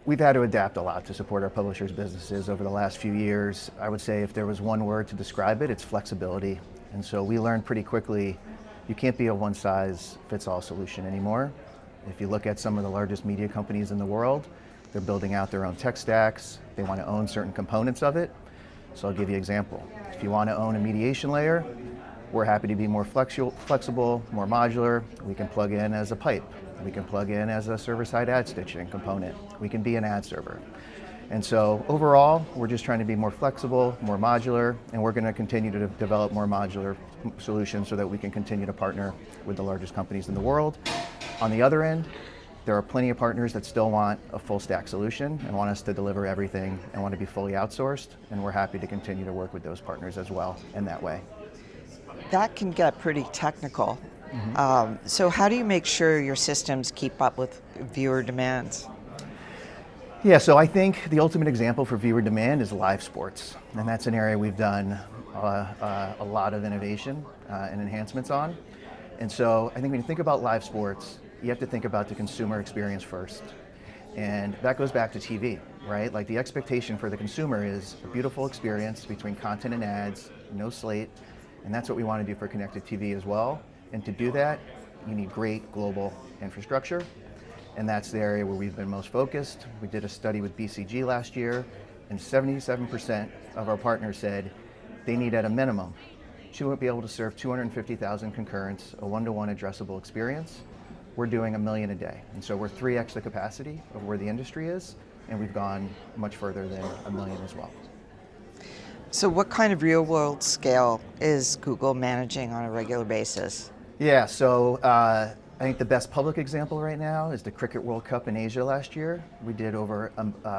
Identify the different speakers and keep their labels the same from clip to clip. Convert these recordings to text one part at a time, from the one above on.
Speaker 1: We've had to adapt a lot to support our publishers' businesses over the last few years. I would say if there was one word to describe it, it's flexibility. And so we learned pretty quickly you can't be a one-size-fits-all solution anymore. If you look at some of the largest media companies in the world, they're building out their own tech stacks. They want to own certain components of it. So I'll give you an example. If you want to own a mediation layer, we're happy to be more flexible, more modular. We can plug in as a pipe. We can plug in as a server-side ad stitching component. We can be an ad server. And so overall, we're just trying to be more flexible, more modular, and we're going to continue to develop more modular solutions so that we can continue to partner with the largest companies in the world. On the other end, there are plenty of partners that still want a full stack solution and want us to deliver everything and want to be fully outsourced, and we're happy to continue to work with those partners as well in that way.
Speaker 2: That can get pretty technical. So how do you make sure your systems keep up with viewer demands?
Speaker 1: Yeah, so I think the ultimate example for viewer demand is live sports, and that's an area we've done a lot of innovation and enhancements on. And so I think when you think about live sports, you have to think about the consumer experience first. And that goes back to TV, right? Like the expectation for the consumer is a beautiful experience between content and ads, no slate, and that's what we want to do for connected TV as well. And to do that, you need great global infrastructure, and that's the area where we've been most focused. We did a study with BCG last year, and 77% of our partners said they need at a minimum to be able to serve 250,000 concurrents, a one-to-one addressable experience. We're doing 1 million a day, and so we're 3x the capacity of where the industry is, and we've gone much further than 1 million as well.
Speaker 2: So what kind of real-world scale is Google managing on a regular basis?
Speaker 1: Yeah, so I think the best public example right now is the Cricket World Cup in Asia last year. We did over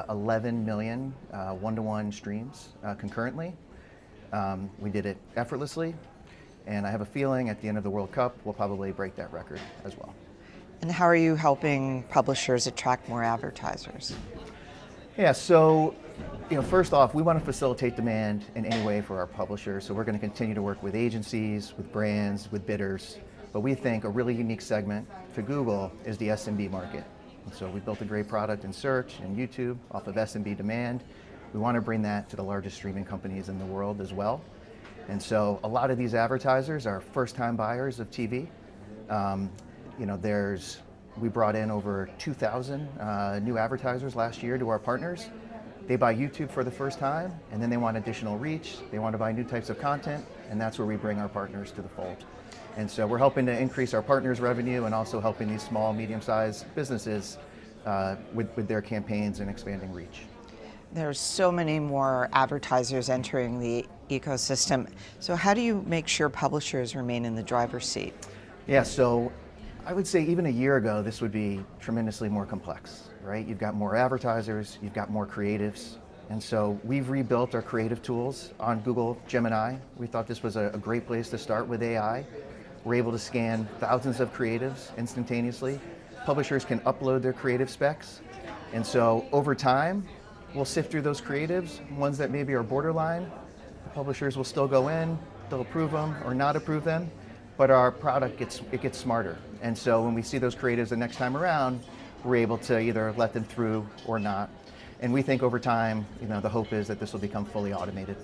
Speaker 1: 11 million one-to-one streams concurrently. We did it effortlessly, and I have a feeling at the end of the World Cup, we'll probably break that record as well.
Speaker 2: And how are you helping publishers attract more advertisers?
Speaker 1: Yeah, so first off, we want to facilitate demand in any way for our publishers, so we're going to continue to work with agencies, with brands, with bidders. But we think a really unique segment for Google is the SMB market. And so we built a great product in search and YouTube off of SMB demand. We want to bring that to the largest streaming companies in the world as well. And so a lot of these advertisers are first-time buyers of TV. We brought in over 2,000 new advertisers last year to our partners. They buy YouTube for the first time, and then they want additional reach. They want to buy new types of content, and that's where we bring our partners to the fold. And so we're helping to increase our partners' revenue and also helping these small, medium-sized businesses with their campaigns and expanding reach.
Speaker 2: There's so many more advertisers entering the ecosystem. So how do you make sure publishers remain in the driver's seat?
Speaker 1: Yeah, so I would say even a year ago, this would be tremendously more complex, right? You've got more advertisers, you've got more creatives. And so we've rebuilt our creative tools on Google Gemini. We thought this was a great place to start with AI. We're able to scan thousands of creatives instantaneously. Publishers can upload their creative specs. And so over time, we'll sift through those creatives, ones that maybe are borderline. The publishers will still go in, they'll approve them or not approve them, but our product gets smarter. And so when we see those creatives the next time around, we're able to either let them through or not. And we think over time, the hope is that this will become fully automated.